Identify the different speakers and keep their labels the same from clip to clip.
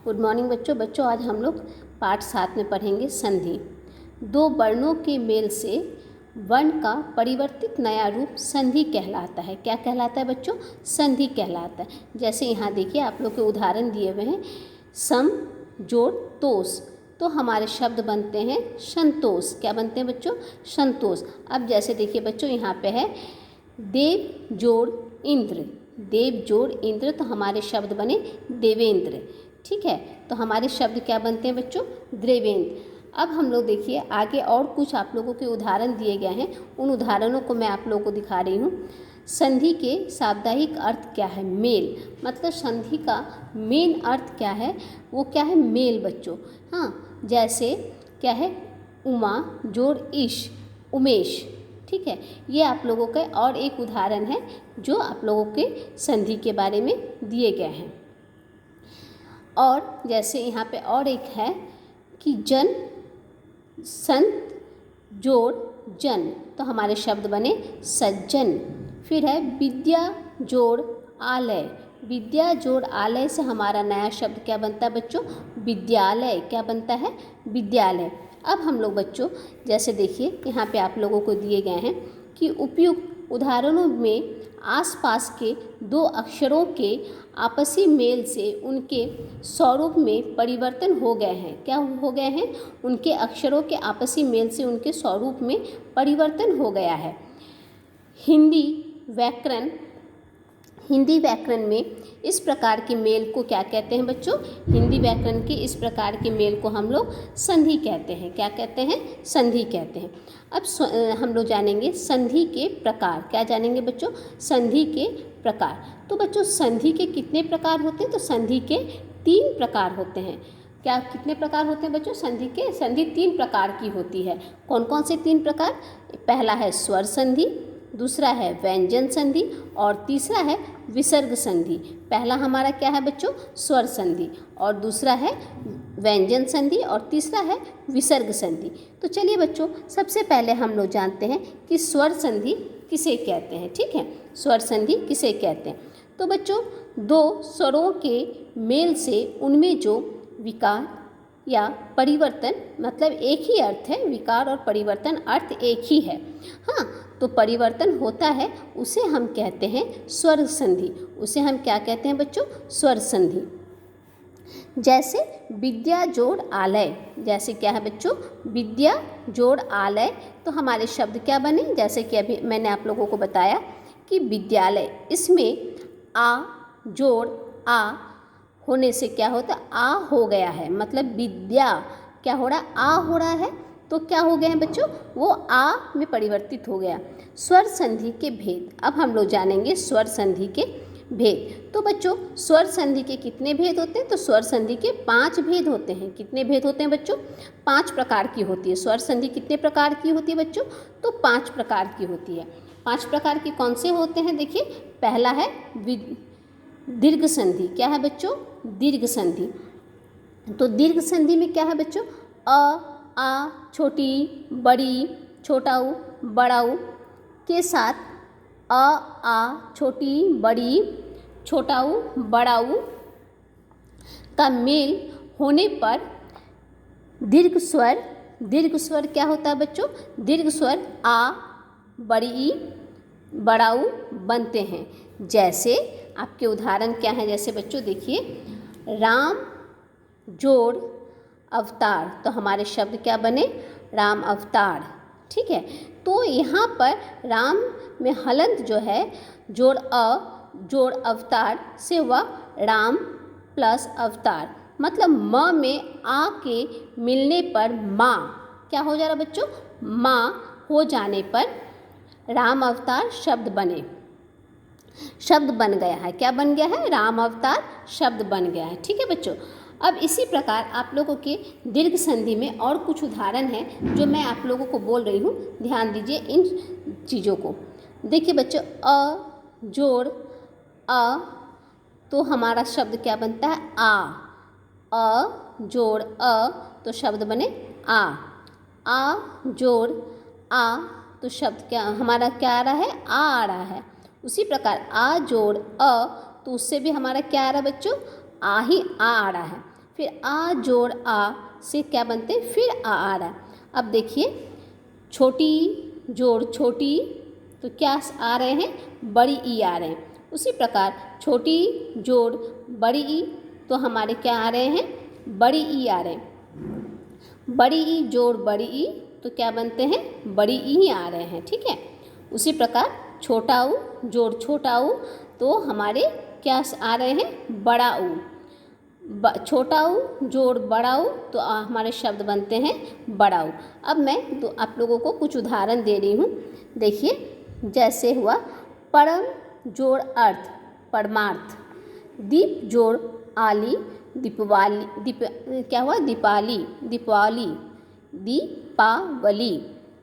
Speaker 1: Good morning बच्चों। आज हम लोग पाठ 7 में पढ़ेंगे संधि। दो वर्णों के मेल से वर्ण का परिवर्तित नया रूप संधि कहलाता है। क्या कहलाता है बच्चों? संधि कहलाता है। जैसे यहाँ देखिए आप लोग के उदाहरण दिए हुए हैं, सम जोड़ तोष, तो हमारे शब्द बनते हैं संतोष। क्या बनते हैं बच्चों? संतोष। अब जैसे देखिए बच्चों यहाँ पे है देव जोड़ इंद्र, देव जोड़ इंद्र, तो हमारे शब्द बने देवेंद्र। ठीक है, तो हमारे शब्द क्या बनते हैं बच्चों? देवेंद्र। अब हम लोग देखिए आगे और कुछ आप लोगों के उदाहरण दिए गए हैं, उन उदाहरणों को मैं आप लोगों को दिखा रही हूँ। संधि के शाब्दिक अर्थ क्या है? मेल। मतलब संधि का मेन अर्थ क्या है? वो क्या है? मेल बच्चों। हाँ, जैसे क्या है? उमा जोड़ ईश, उमेश। ठीक है, ये आप लोगों का और एक उदाहरण है जो आप लोगों के संधि के बारे में दिए गए हैं। और जैसे यहाँ पे और एक है कि जन संत जोड़ जन, तो हमारे शब्द बने सज्जन। फिर है विद्या जोड़ आलय, विद्या जोड़ आलय से हमारा नया शब्द क्या बनता है बच्चों? विद्यालय। क्या बनता है? विद्यालय। अब हम लोग बच्चों जैसे देखिए यहाँ पे आप लोगों को दिए गए हैं कि उपयुक्त उदाहरणों में आसपास के दो अक्षरों के आपसी मेल से उनके स्वरूप में परिवर्तन हो गए हैं। क्या हो गए हैं? उनके अक्षरों के आपसी मेल से उनके स्वरूप में परिवर्तन हो गया है। हिंदी व्याकरण में इस प्रकार के मेल को क्या कहते हैं बच्चों? हिंदी व्याकरण के इस प्रकार के मेल को हम लोग संधि कहते हैं। क्या कहते हैं? संधि कहते हैं। अब हम लोग जानेंगे संधि के प्रकार। क्या जानेंगे बच्चों? संधि के प्रकार। तो बच्चों संधि के कितने प्रकार होते हैं? तो संधि के 3 प्रकार होते हैं। क्या कितने प्रकार होते हैं बच्चों संधि के? संधि 3 प्रकार की होती है। कौन कौन से 3 प्रकार? पहला है स्वर संधि, दूसरा है व्यंजन संधि और तीसरा है विसर्ग संधि। पहला हमारा क्या है बच्चों? स्वर संधि, और दूसरा है व्यंजन संधि और तीसरा है विसर्ग संधि। तो चलिए बच्चों सबसे पहले हम लोग जानते हैं कि स्वर संधि किसे कहते हैं। ठीक है, स्वर संधि किसे कहते हैं? तो बच्चों दो स्वरों के मेल से उनमें जो विकार या परिवर्तन, मतलब एक ही अर्थ है, विकार और परिवर्तन अर्थ एक ही है। हाँ, तो परिवर्तन होता है उसे हम कहते हैं स्वर संधि। उसे हम क्या कहते हैं बच्चों? स्वर संधि। जैसे विद्या जोड़ आलय, जैसे क्या है बच्चों? विद्या जोड़ आलय, तो हमारे शब्द क्या बने? जैसे कि अभी मैंने आप लोगों को बताया कि विद्यालय, इसमें आ जोड़ आ होने से क्या होता है? आ हो गया है, मतलब विद्या क्या हो रहा है? आ हो रहा है, तो क्या हो गए हैं बच्चों? वो आ में परिवर्तित हो गया। स्वर संधि के भेद। अब हम लोग जानेंगे स्वर संधि के भेद। तो बच्चों स्वर संधि के कितने भेद होते हैं? तो स्वर संधि के 5 भेद होते हैं। कितने भेद होते हैं बच्चों? 5 प्रकार की होती है। स्वर संधि कितने प्रकार की होती है बच्चों? तो 5 प्रकार की होती है। 5 प्रकार की कौन से होते हैं? देखिए पहला है दीर्घ संधि। क्या है बच्चों? दीर्घ संधि। तो दीर्घ संधि में क्या है बच्चों? आ छोटी बड़ी छोटा ऊ बड़ा ऊ के साथ आ छोटी बड़ी छोटा ऊ बड़ा ऊ का मेल होने पर दीर्घ स्वर क्या होता है बच्चों? दीर्घ स्वर आ बड़ी ई बड़ा ऊ बनते हैं। जैसे आपके उदाहरण क्या है? जैसे बच्चों देखिए राम जोड़ अवतार, तो हमारे शब्द क्या बने? राम अवतार। ठीक है, तो यहाँ पर राम में हलंत जो है जोड़ जोड़ अवतार से वह राम प्लस अवतार, मतलब म में आ के मिलने पर माँ क्या हो जा रहा बच्चों? माँ हो जाने पर राम अवतार शब्द बने, शब्द बन गया है। क्या बन गया है? राम अवतार शब्द बन गया है। ठीक है बच्चों, अब इसी प्रकार आप लोगों के दीर्घ संधि में और कुछ उदाहरण हैं जो मैं आप लोगों को बोल रही हूँ, ध्यान दीजिए इन चीज़ों को। देखिए बच्चों अ जोड़ अ, तो हमारा शब्द क्या बनता है? अ जोड़ अ, तो शब्द बने आ जोड़ आ, तो शब्द क्या हमारा क्या आ रहा है? आ रहा है। उसी प्रकार आ जोड़ अ, तो उससे भी हमारा क्या आ रहा है बच्चों? आ ही आ रहा है। फिर आ जोड़ आ से क्या बनते हैं, फिर आ रहा है। अब देखिए छोटी जोड़ छोटी तो क्या आ रहे हैं, बड़ी ई आ रहे हैं। उसी प्रकार छोटी जोड़ बड़ी ई तो हमारे क्या आ रहे हैं, बड़ी ई आ रहे हैं। बड़ी ई जोड़ बड़ी ई तो क्या बनते हैं, बड़ी ई आ रहे हैं। ठीक है। उसी प्रकार छोटा ऊ जोड़ छोटा ऊ तो हमारे क्या आ रहे हैं, बड़ा ऊ। छोटा ऊ जोड़ बड़ा ऊ तो हमारे शब्द बनते हैं बड़ा ऊ। अब मैं आप लोगों को कुछ उदाहरण दे रही हूँ। देखिए जैसे हुआ परम जोड़ अर्थ परमार्थ, दीप जोड़ आली दीपवाली क्या हुआ, दीपाली दीपावली दीपावली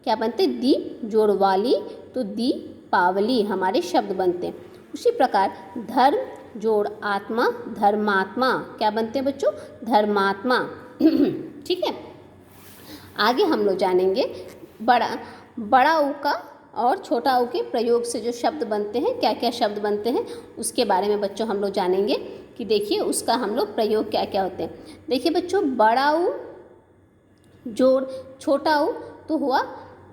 Speaker 1: क्या बनते, दीप जोड़ वाली तो दीपावली हमारे शब्द बनते हैं। उसी प्रकार धर्म जोड़ आत्मा धर्मात्मा क्या बनते हैं बच्चों, धर्मात्मा। ठीक है। आगे हम लोग जानेंगे बड़ा ऊ का और छोटा ऊ के प्रयोग से जो शब्द बनते हैं, क्या क्या शब्द बनते हैं उसके बारे में बच्चों हम लोग जानेंगे कि देखिए उसका हम लोग प्रयोग क्या क्या होते हैं। देखिए बच्चों बड़ा ऊ जोड़ छोटा ऊ तो हुआ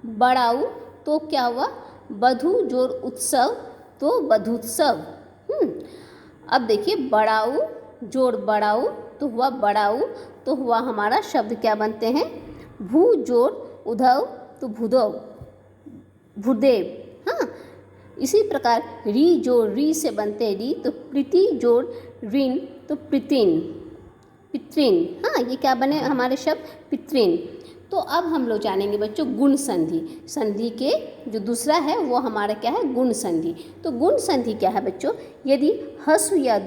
Speaker 1: बड़ा ऊ तो क्या हुआ, वधू जोड़ उत्सव तो वधूत्सव। अब देखिए बड़ा ऊ जोड़ बड़ा ऊ तो हुआ बड़ा ऊ तो हुआ हमारा शब्द क्या बनते हैं, भू जोड़ उधव तो भूधव भूदेव। हाँ, इसी प्रकार री जोड़ री से बनते हैं री तो प्रीति जोड़ ऋण तो पितृन पितृन। हाँ, ये क्या बने हमारे शब्द पितृन। तो अब हम लोग जानेंगे बच्चों गुण संधि। संधि के जो दूसरा है वो हमारा क्या है, गुण संधि। तो गुण संधि क्या है बच्चों, यदि हस्व या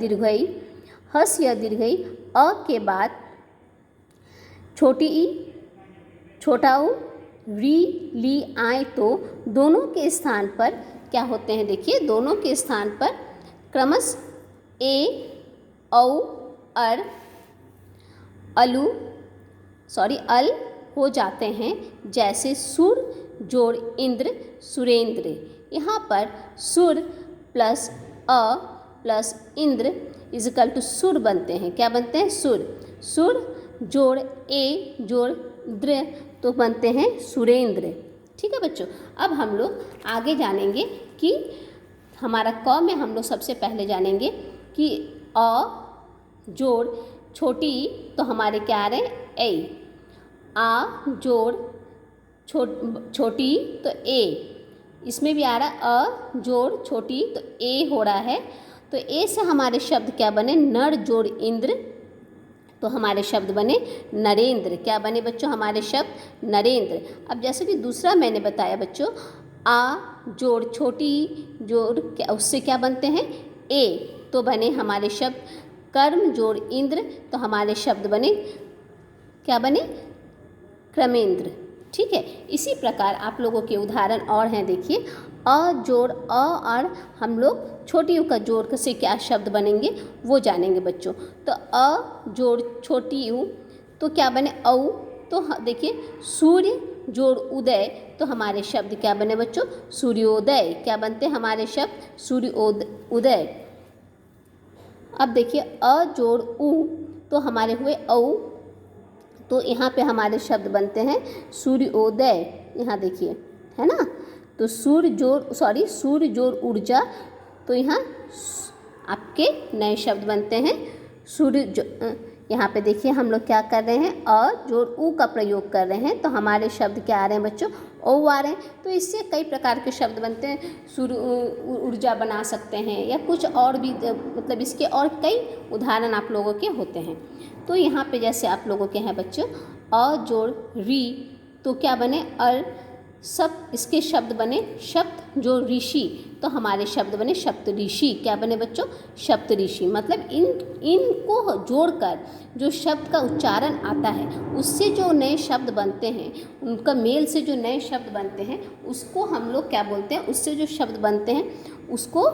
Speaker 1: दीर्घई अ के बाद छोटी ई छोटा ऊ री ली आए तो दोनों के स्थान पर क्या होते हैं, देखिए दोनों के स्थान पर क्रमश ए औ अर अलू अल हो जाते हैं। जैसे सुर जोड़ इंद्र सुरेंद्र। यहाँ पर सुर प्लस अ प्लस इंद्र इजकल टू सुर बनते हैं। क्या बनते हैं, सुर। सुर जोड़ ए जोड़ द्र तो बनते हैं सुरेंद्र। ठीक है बच्चों। अब हम लोग आगे जानेंगे कि हमारा क में हम लोग सबसे पहले जानेंगे कि अ जोड़ छोटी तो हमारे क्या आ रहे हैं, ए। आ जोड़ छोटी तो ए, इसमें भी आ रहा है अ जोड़ छोटी तो ए हो रहा है। तो ए से हमारे शब्द क्या बने, नर जोड़ इंद्र तो हमारे शब्द बने नरेंद्र। क्या बने बच्चों हमारे शब्द, नरेंद्र। अब जैसे कि दूसरा मैंने बताया बच्चों आ जोड़ छोटी जोड़ क्या उससे क्या बनते हैं, ए तो बने हमारे शब्द कर्म जोड़ इंद्र तो हमारे शब्द बने क्या बने, क्रमेंद्र। ठीक है। इसी प्रकार आप लोगों के उदाहरण और हैं। देखिए अ जोड़ अ और हम लोग छोटी यू का जोड़ से क्या शब्द बनेंगे वो जानेंगे बच्चों। तो अ जोड़ छोटी यू तो क्या बने औ तो देखिए सूर्य जोड़ उदय तो हमारे शब्द क्या बने बच्चों, सूर्योदय। क्या बनते हैं हमारे शब्द, सूर्योदय। अब देखिए अ जोड़ उ तो हमारे हुए औ तो यहाँ पे हमारे शब्द बनते हैं सूर्योदय। यहाँ देखिए है ना, तो सूर्य जोड़ ऊर्जा तो यहाँ आपके नए शब्द बनते हैं सूर्य। यहाँ पे देखिए हम लोग क्या कर रहे हैं, अ जोड़ ऊ का प्रयोग कर रहे हैं तो हमारे शब्द क्या आ रहे हैं बच्चों, ओ आ रहे हैं। तो इससे कई प्रकार के शब्द बनते हैं, सूर्य ऊर्जा बना सकते हैं या कुछ और भी, मतलब इसके और कई उदाहरण आप लोगों के होते हैं। तो यहाँ पे जैसे आप लोगों के हैं बच्चों अ जोड़ री तो क्या बने अर, सब इसके शब्द बने शब्द जो ऋषि तो हमारे शब्द बने सप्तऋषि। क्या बने बच्चों, सप्तऋषि। मतलब इनको जोड़कर जो शब्द का उच्चारण आता है उससे जो नए शब्द बनते हैं, उनका मेल से जो नए शब्द बनते हैं उसको हम लोग क्या बोलते हैं, उससे जो शब्द बनते हैं उसको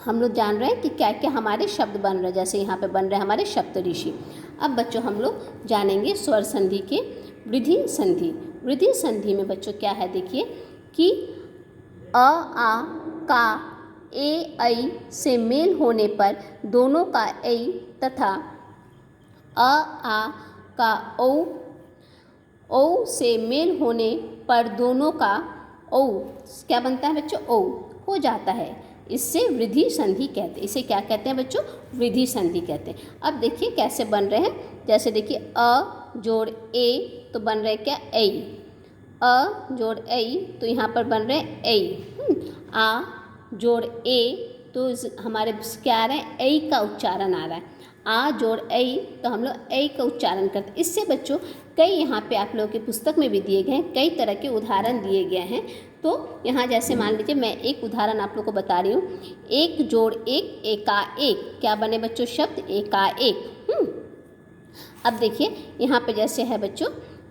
Speaker 1: हम लोग जान रहे हैं कि क्या क्या हमारे शब्द बन रहे हैं। जैसे यहाँ पे बन रहे हैं हमारे सप्तऋषि। अब बच्चों हम लोग जानेंगे स्वर संधि के वृद्धि संधि। वृद्धि संधि में बच्चों क्या है, देखिए कि अ आ का ए ऐ से मेल होने पर दोनों का ऐ तथा आ का औ से मेल होने पर दोनों का औ क्या बनता है बच्चों, औ हो जाता है। इससे वृद्धि संधि कहते हैं। इसे क्या कहते हैं बच्चों, वृद्धि संधि कहते हैं। अब देखिए कैसे बन रहे हैं, जैसे देखिए अ जोड़ ए तो बन रहे क्या, ऐ। अ जोड़ ऐ तो यहाँ पर बन रहे ऐ। आ जोड़ ए तो हमारे क्या आ रहा है, ऐ का उच्चारण आ रहा है। आ जोड़ ऐ तो हम लोग ऐ का उच्चारण करते हैं। इससे बच्चों कई यहाँ पे आप लोगों की पुस्तक में भी दिए गए हैं, कई तरह के उदाहरण दिए गए हैं। तो यहाँ जैसे मान लीजिए मैं एक उदाहरण आप लोग को बता रही हूँ, एक जोड़ एक, एका एक, क्या बने बच्चों शब्द, एका एक। अब देखिए यहाँ पे जैसे है बच्चों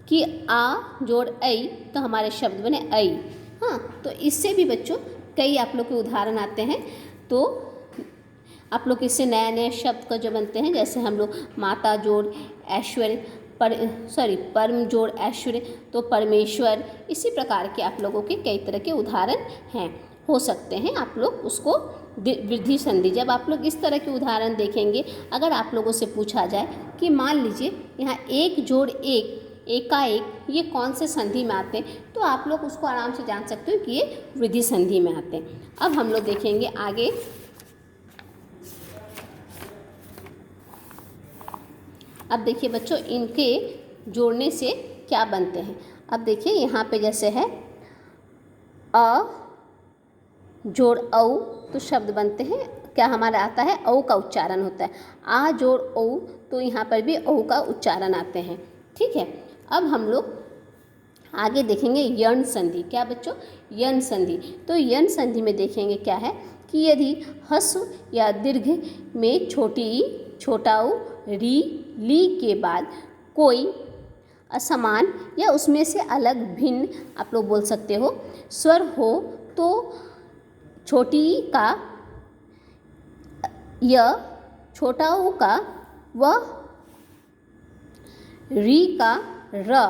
Speaker 1: कि आ जोड़ ऐ तो हमारे शब्द बने ऐ। हाँ, तो इससे भी बच्चों कई आप लोग के उदाहरण आते हैं। तो आप लोग इससे नया नया शब्द का जो बनते हैं, जैसे हम लोग माता जोड़ ऐश्वर्य परम जोड़ ऐश्वर्य तो परमेश्वर। इसी प्रकार के आप लोगों के कई तरह के उदाहरण हैं, हो सकते हैं। आप लोग उसको वृद्धि संधि, जब आप लोग इस तरह के उदाहरण देखेंगे, अगर आप लोगों से पूछा जाए कि मान लीजिए यहाँ एक जोड़ एक, एकाएक, ये कौन से संधि में आते हैं, तो आप लोग उसको आराम से जान सकते हो कि ये वृद्धि संधि में आते हैं। अब हम लोग देखेंगे आगे। अब देखिए बच्चों इनके जोड़ने से क्या बनते हैं। अब देखिए यहाँ पे जैसे है अ जोड़ औ तो शब्द बनते हैं, क्या हमारा आता है, औ का उच्चारण होता है। आ जोड़ औ तो यहाँ पर भी औ का उच्चारण आते हैं। ठीक है, अब हम लोग आगे देखेंगे यण संधि। क्या बच्चों, यण संधि। तो यण संधि में देखेंगे क्या है कि यदि ह्रस्व या दीर्घ में छोटी ई, छोटा ऊ, री, ली के बाद कोई असमान या उसमें से अलग भिन्न आप लोग बोल सकते हो स्वर हो, तो छोटी ई का य, छोटा ऊ का व, री का र,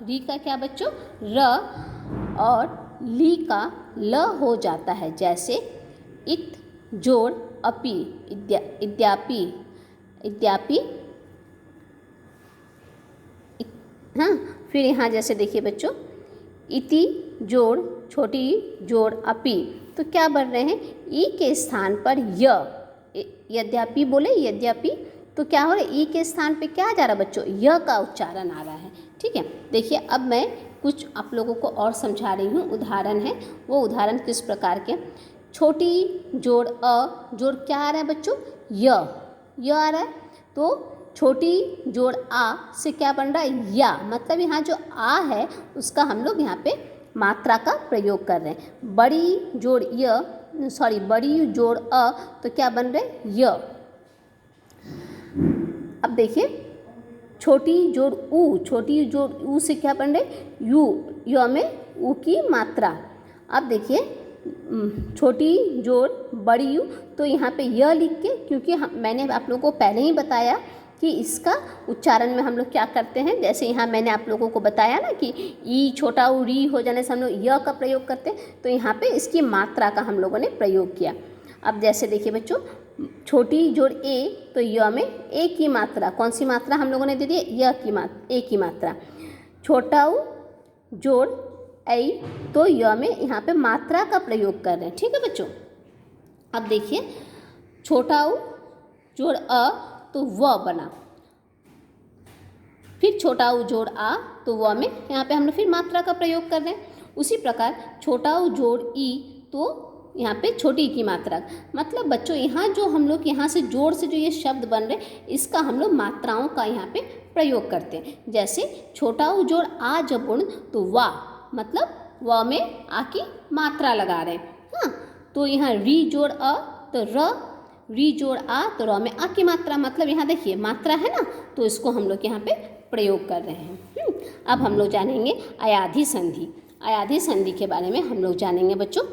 Speaker 1: री का क्या बच्चों, र, और ली का ल हो जाता है। जैसे इत जोड़ अपि, इद्यापि, इद्यापि। हाँ, फिर यहाँ जैसे देखिए बच्चों इति जोड़ छोटी ई जोड़ अपि, तो क्या बन रहे हैं, ई के स्थान पर य, यद्यपि बोले, यद्यपि, तो क्या हो रहा है, ई के स्थान पे क्या आ जा रहा है बच्चों, य का उच्चारण आ रहा है। ठीक है, देखिए अब मैं कुछ आप लोगों को और समझा रही हूँ, उदाहरण है। वो उदाहरण किस प्रकार के, छोटी जोड़ अ जोड़ क्या आ रहा है बच्चों, य आ रहा है। तो छोटी जोड़ आ से क्या बन रहा है, या, मतलब यहाँ जो आ है उसका हम लोग यहाँ पे मात्रा का प्रयोग कर रहे हैं। बड़ी जोड़ बड़ी जोड़ अ तो क्या बन रहे, य। अब देखिए छोटी जोड़ ऊ, छोटी जोड़ ऊ से क्या बन रहे, यू, य में ऊ की मात्रा। अब देखिए छोटी जोड़ बड़ी यू, तो यहाँ पे य लिख के, क्योंकि मैंने आप लोगों को पहले ही बताया कि इसका उच्चारण में हम लोग क्या करते हैं, जैसे यहाँ मैंने आप लोगों को बताया ना कि ई छोटा ऊ री हो जाने से हम लोग य का प्रयोग करते हैं, तो यहाँ पे इसकी मात्रा का हम लोगों ने प्रयोग किया। अब जैसे देखिए बच्चों छोटी जोड़ ए, तो य में ए की मात्रा, कौन सी मात्रा हम लोगों ने दे दी, य की मात्रा, ए की मात्रा। छोटा ऊ जोड़ ऐ, तो य में यहाँ पे मात्रा का प्रयोग कर रहे हैं। ठीक है बच्चों, अब देखिए छोटा ऊ जोड़ अ तो व बना, फिर छोटा ऊ जोड़ आ तो व में यहाँ पे हम लोग फिर मात्रा का प्रयोग कर रहे हैं। उसी प्रकार छोटा ऊ जोड़ ई, तो यहाँ पे छोटी की मात्रा, मतलब बच्चों यहाँ जो हम लोग यहाँ से जोड़ से जो ये शब्द बन रहे, इसका हम लोग मात्राओं का यहाँ पे प्रयोग करते हैं। जैसे छोटा ऊ जोड़ आ जब गुण तो वा, मतलब व में आ की मात्रा लगा रहे हैं। हाँ, तो यहाँ री जोड़ अ तो र, री जोड़ आ तो र में आ की मात्रा, मतलब यहाँ देखिए मात्रा है ना, तो इसको हम लोग यहाँ पे प्रयोग कर रहे हैं। अब हम लोग जानेंगे अयाधि संधि। अयाधि संधि के बारे में हम लोग जानेंगे बच्चों।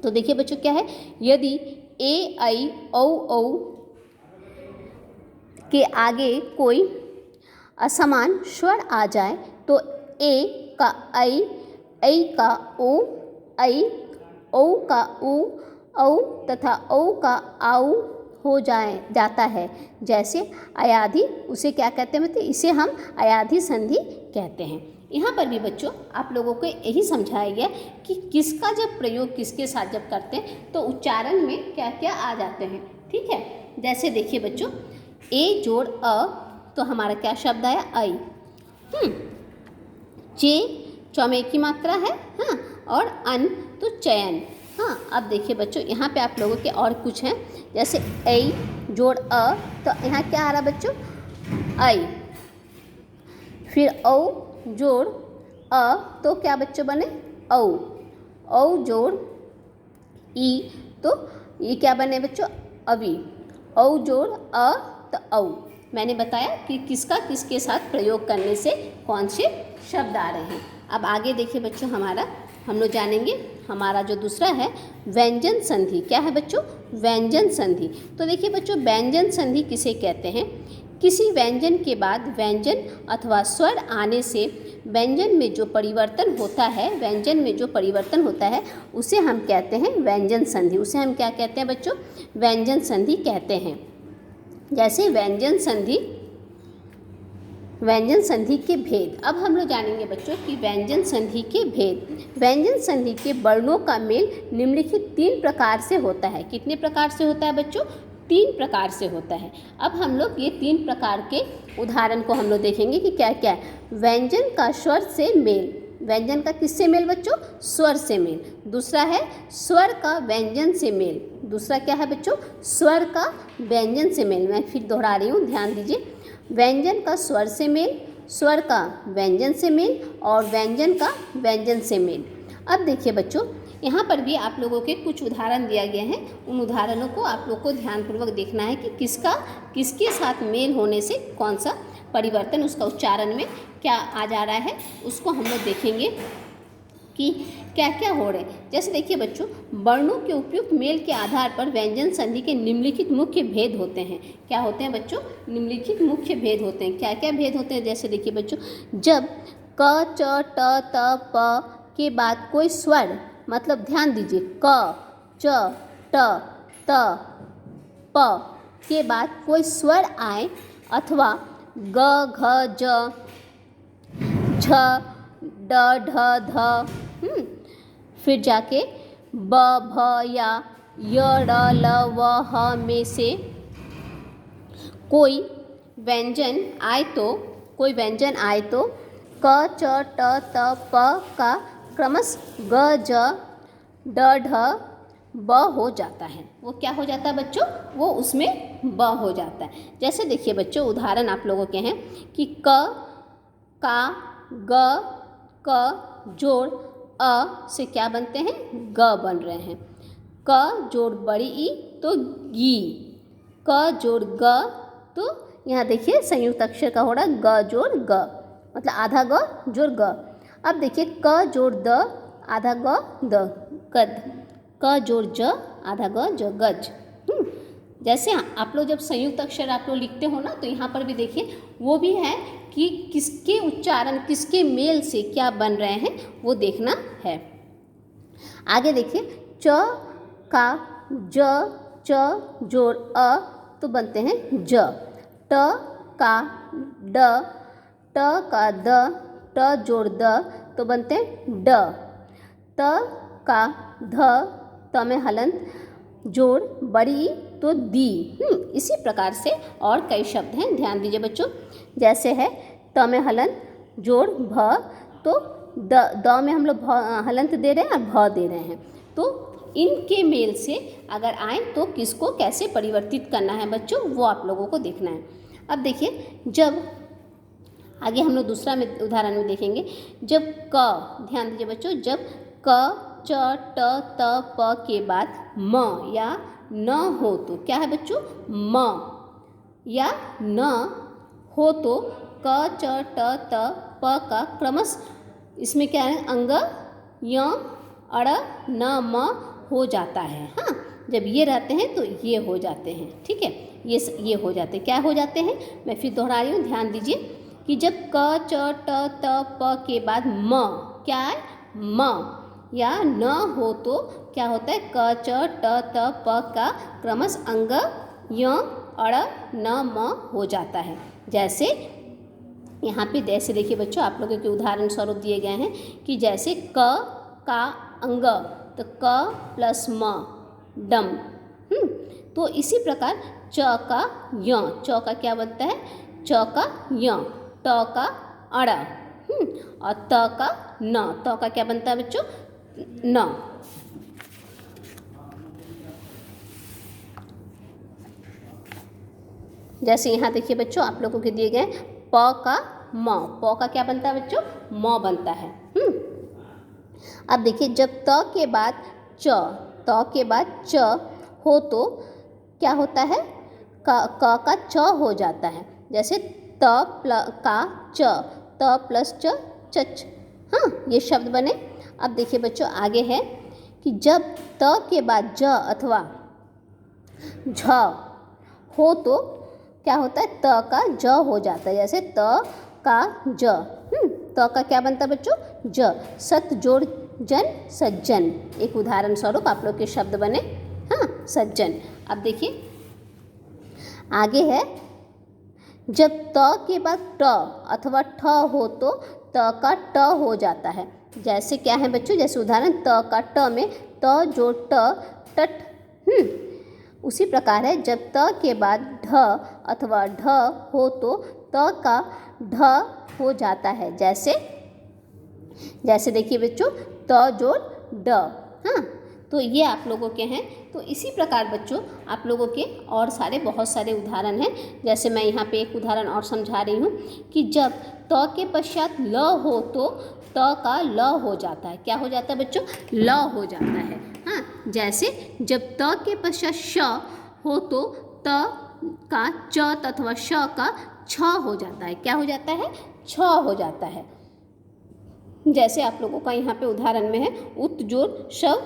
Speaker 1: तो देखिए बच्चों क्या है, यदि ए ऐ औ के आगे कोई असमान स्वर आ जाए, तो ए का ऐ का ओ, ऐ, औ का ऊ, औ तथा औ का आऊ हो जाता है। जैसे अयाधी, उसे क्या कहते हैं बच्चे, इसे हम अयाधी संधि कहते हैं। यहाँ पर भी बच्चों आप लोगों को यही समझाया गया कि किसका जब प्रयोग किसके साथ जब करते हैं तो उच्चारण में क्या क्या आ जाते हैं। ठीक है, जैसे देखिए बच्चों, ए जोड़ अ तो हमारा क्या शब्द आया, आई। चे चौमे की मात्रा है, हाँ, और अन तो चयन। हाँ, अब देखिए बच्चों यहाँ पे आप लोगों के और कुछ हैं, जैसे ऐ जोड़ अ तो यहाँ क्या आ रहा बच्चों, आई। फिर औ जोड़ अ तो क्या बच्चों बने, औ। औ जोड़ ई तो ये क्या बने बच्चों, अवी। औ जोड़ अ तो औ। मैंने बताया कि किसका किसके साथ प्रयोग करने से कौन से शब्द आ रहे हैं। अब आगे देखिए बच्चों, हम लोग जानेंगे हमारा जो दूसरा है व्यंजन संधि। क्या है बच्चों, व्यंजन संधि। तो देखिए बच्चों, व्यंजन संधि किसे कहते हैं, किसी व्यंजन के बाद व्यंजन अथवा स्वर आने से व्यंजन में जो परिवर्तन होता है, उसे हम कहते हैं व्यंजन संधि। उसे हम क्या कहते हैं बच्चों, व्यंजन संधि कहते हैं। जैसे व्यंजन संधि के भेद। अब हम लोग जानेंगे बच्चों कि व्यंजन संधि के भेद। व्यंजन संधि के वर्णों का मेल निम्नलिखित 3 प्रकार से होता है। कितने प्रकार से होता है बच्चों, 3 प्रकार से होता है। अब हम लोग ये 3 प्रकार के उदाहरण को हम लोग देखेंगे कि क्या क्या है। व्यंजन का स्वर से मेल, व्यंजन का किससे मेल बच्चों, स्वर से मेल। दूसरा है स्वर का व्यंजन से मेल। दूसरा क्या है बच्चों, स्वर का व्यंजन से मेल। मैं फिर दोहरा रही हूँ, ध्यान दीजिए। व्यंजन का स्वर से मेल, स्वर का व्यंजन से मेल और व्यंजन का व्यंजन से मेल। अब देखिए बच्चों, यहाँ पर भी आप लोगों के कुछ उदाहरण दिया गया है। उन उदाहरणों को आप लोग को ध्यानपूर्वक देखना है कि किसका किसके साथ मेल होने से कौन सा परिवर्तन उसका उच्चारण में क्या आ जा रहा है, उसको हम लोग देखेंगे कि क्या क्या हो रहे हैं। जैसे देखिए बच्चों, वर्णों के उपयुक्त मेल के आधार पर व्यंजन संधि के निम्नलिखित मुख्य भेद होते हैं। क्या होते हैं बच्चों, निम्नलिखित मुख्य भेद होते हैं। क्या क्या भेद होते हैं, जैसे देखिए बच्चों, जब क च ट त प के बाद कोई स्वर, मतलब ध्यान दीजिए, क च ट त प के बाद कोई स्वर आए अथवा ग घ ज झ ड ढ ध, फिर जाके ब भ या य ड़ ल व ह में से कोई व्यंजन आए तो क च ट त प का क्रमशः ग ज ड ढ ब हो जाता है। वो क्या हो जाता है बच्चों, वो उसमें ब हो जाता है। जैसे देखिए बच्चों, उदाहरण आप लोगों के हैं कि क का ग क जोड़ अ से क्या बनते हैं, ग बन रहे हैं। क जोड़ बड़ी ई तो गी, क जोड़ ग तो यहाँ देखिए संयुक्त अक्षर का हो रहा है ग जोड़ ग, मतलब आधा ग जोड़ ग। अब देखिए क जोड़ द आधा ग द, गद। क जोड़ ज आधा ग ज, गज। जैसे आप लोग जब संयुक्त अक्षर आप लोग लिखते हो ना, तो यहाँ पर भी देखिए वो भी है कि किसके उच्चारण किसके मेल से क्या बन रहे हैं, वो देखना है। आगे देखिए, च का ज च जोड़ अ तो बनते हैं ज। ट का ड ट का द ट जोड़ द तो बनते हैं ड। त का ध त में हलंत जोड़ बड़ी तो दी। इसी प्रकार से और कई शब्द हैं, ध्यान दीजिए बच्चों। जैसे है त में हलंत जोड़ भ तो द में हम लोग हलंत दे रहे हैं और भ दे रहे हैं। तो इनके मेल से अगर आए तो किसको कैसे परिवर्तित करना है बच्चों, वो आप लोगों को देखना है। अब देखिए, जब आगे हम लोग दूसरा में उदाहरण में देखेंगे, जब क, ध्यान दीजिए बच्चों, जब क च ट त प के बाद म या न हो तो क्या है बच्चों, म या न हो तो क च ट त प का क्रमशः इसमें क्या है, अंग य अड़ न म हो जाता है। हाँ, जब ये रहते हैं तो ये हो जाते हैं। ठीक है, ये हो जाते हैं। क्या हो जाते हैं, मैं फिर दोहरा रही हूँ, ध्यान दीजिए कि जब क च ट त प के बाद म क्या है, म या न हो तो क्या होता है, क च ट त प का क्रमशः अंग य अड़ न म हो जाता है। जैसे यहाँ पे जैसे देखिए बच्चों, आप लोगों के उदाहरण स्वरूप दिए गए हैं कि जैसे क का अंग, तो क प्लस म डम। तो इसी प्रकार च का य, च का क्या बनता है, च का य, ट का अड़, और त का न, त का क्या बनता है बच्चों, न। जैसे यहाँ देखिए बच्चों, आप लोगों के दिए गए प का म, प का क्या बनता है बच्चों, म बनता है। अब देखिए जब त के बाद च, त के बाद च हो तो क्या होता है, क का च हो जाता है। जैसे त का च, त प्लस च चच। हाँ, ये शब्द बने। अब देखिए बच्चों आगे है कि जब त के बाद ज अथवा झ हो तो क्या होता है, त का ज हो जाता है। जैसे त का ज, त का क्या बनता है बच्चों, ज। सत जोड़ जन सज्जन, एक उदाहरण स्वरूप आप लोग के शब्द बने। हाँ, सज्जन। अब देखिए आगे है, जब त के बाद ट अथवा ठ हो तो त का ट हो जाता है। जैसे क्या है बच्चों, जैसे उदाहरण त का ट में त जोड़ ट टट। उसी प्रकार है, जब त के बाद ढ अथवा ढ हो तो त का ढ हो जाता है। जैसे देखिए बच्चों, त जोड़ ड। हाँ, तो ये आप लोगों के हैं। तो इसी प्रकार बच्चों आप लोगों के और सारे बहुत सारे उदाहरण हैं। जैसे मैं यहाँ पे एक उदाहरण और समझा रही हूँ कि जब त के पश्चात ल हो तो त का ल हो जाता है। क्या हो जाता है बच्चों, ल हो जाता है। हाँ, जैसे जब त के पश्चात श हो तो त का च अथवा श का छ हो जाता है। क्या हो जाता है, छ हो जाता है। जैसे आप लोगों का यहाँ पे उदाहरण में है उत जोड़ शव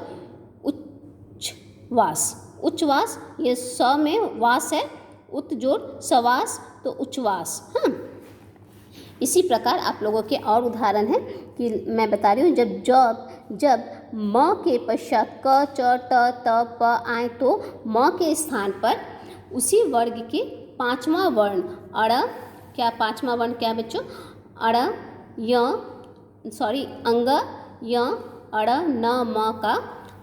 Speaker 1: उच्छ्वास। उच्छ्वास, ये स में वास है, उत जोड़ सवास तो उच्छ्वास। हाँ, इसी प्रकार आप लोगों के और उदाहरण हैं कि मैं बता रही हूँ, जब म के पश्चात क च ट त प आए तो म के स्थान पर उसी वर्ग के पांचवा वर्ण अड़, क्या पांचवा वर्ण क्या बच्चों, अड़ अंग य अड़ न म का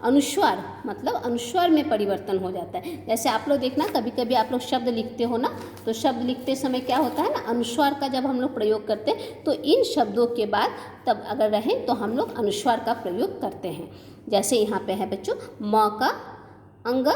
Speaker 1: अनुस्वार, मतलब अनुस्वार में परिवर्तन हो जाता है। जैसे आप लोग देखना, कभी कभी आप लोग शब्द लिखते हो ना, तो शब्द लिखते समय क्या होता है ना, अनुस्वार का जब हम लोग प्रयोग करते हैं तो इन शब्दों के बाद तब अगर रहें तो हम लोग अनुस्वार का प्रयोग करते हैं। जैसे यहाँ पे है बच्चों, म का अंग,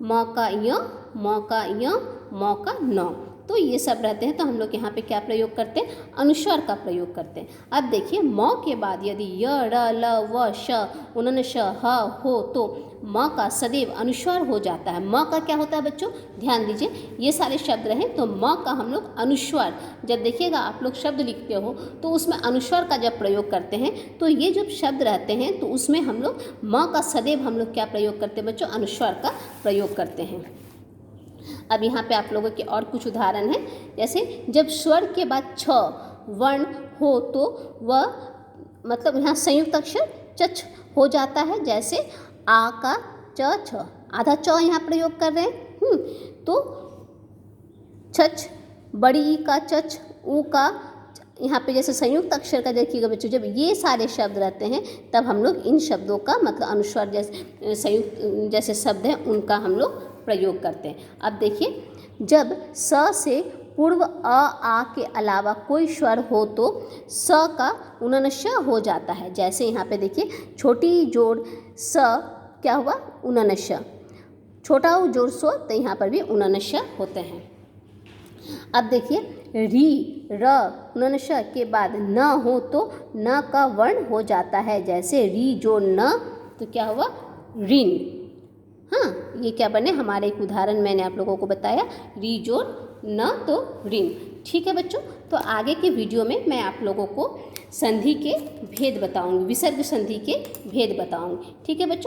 Speaker 1: म का य, म का य, म का न, तो ये सब रहते हैं। तो हम लोग यहाँ पे क्या प्रयोग करते हैं, अनुस्वार का प्रयोग करते हैं। अब देखिए म के बाद यदि य र ल व श उन्नन श ह हो तो म का सदैव अनुस्वार हो जाता है। म का क्या होता है बच्चों, ध्यान दीजिए, ये सारे शब्द रहें तो म का हम लोग अनुस्वार, जब देखिएगा आप लोग शब्द लिखते हो तो उसमें अनुस्वार का जब प्रयोग करते हैं तो ये जब शब्द रहते हैं तो उसमें हम लोग म का सदैव हम लोग क्या प्रयोग करते हैं बच्चों, अनुस्वार का प्रयोग करते हैं। अब यहाँ पे आप लोगों के और कुछ उदाहरण हैं। जैसे जब स्वर के बाद छ वर्ण हो तो वह, मतलब यहाँ संयुक्त अक्षर चच हो जाता है। जैसे आ का च छ, आधा च यहाँ प्रयोग कर रहे हैं। तो छच, बड़ी ई का चच, ऊ का, यहाँ पे जैसे संयुक्त अक्षर का देखिएगा बच्चों, जब ये सारे शब्द रहते हैं तब हम लोग इन शब्दों का मतलब अनुस्वार जैसे संयुक्त जैसे शब्द हैं उनका हम लोग प्रयोग करते हैं। अब देखिए, जब स से पूर्व आ के अलावा कोई स्वर हो तो स का उननश हो जाता है। जैसे यहाँ पे देखिए, छोटी जोड़ स क्या हुआ, उननश, छोटा जोड़ सो, तो यहाँ पर भी उननश होते हैं। अब देखिए, री र उननश के बाद न हो तो न का वर्ण हो जाता है। जैसे री जोड़ न तो क्या हुआ, ऋण। हाँ, ये क्या बने, हमारे एक उदाहरण मैंने आप लोगों को बताया, री जोड़ न तो ऋण। ठीक है बच्चों, तो आगे के वीडियो में मैं आप लोगों को संधि के भेद बताऊंगी, विसर्ग संधि के भेद बताऊंगी। ठीक है बच्चों।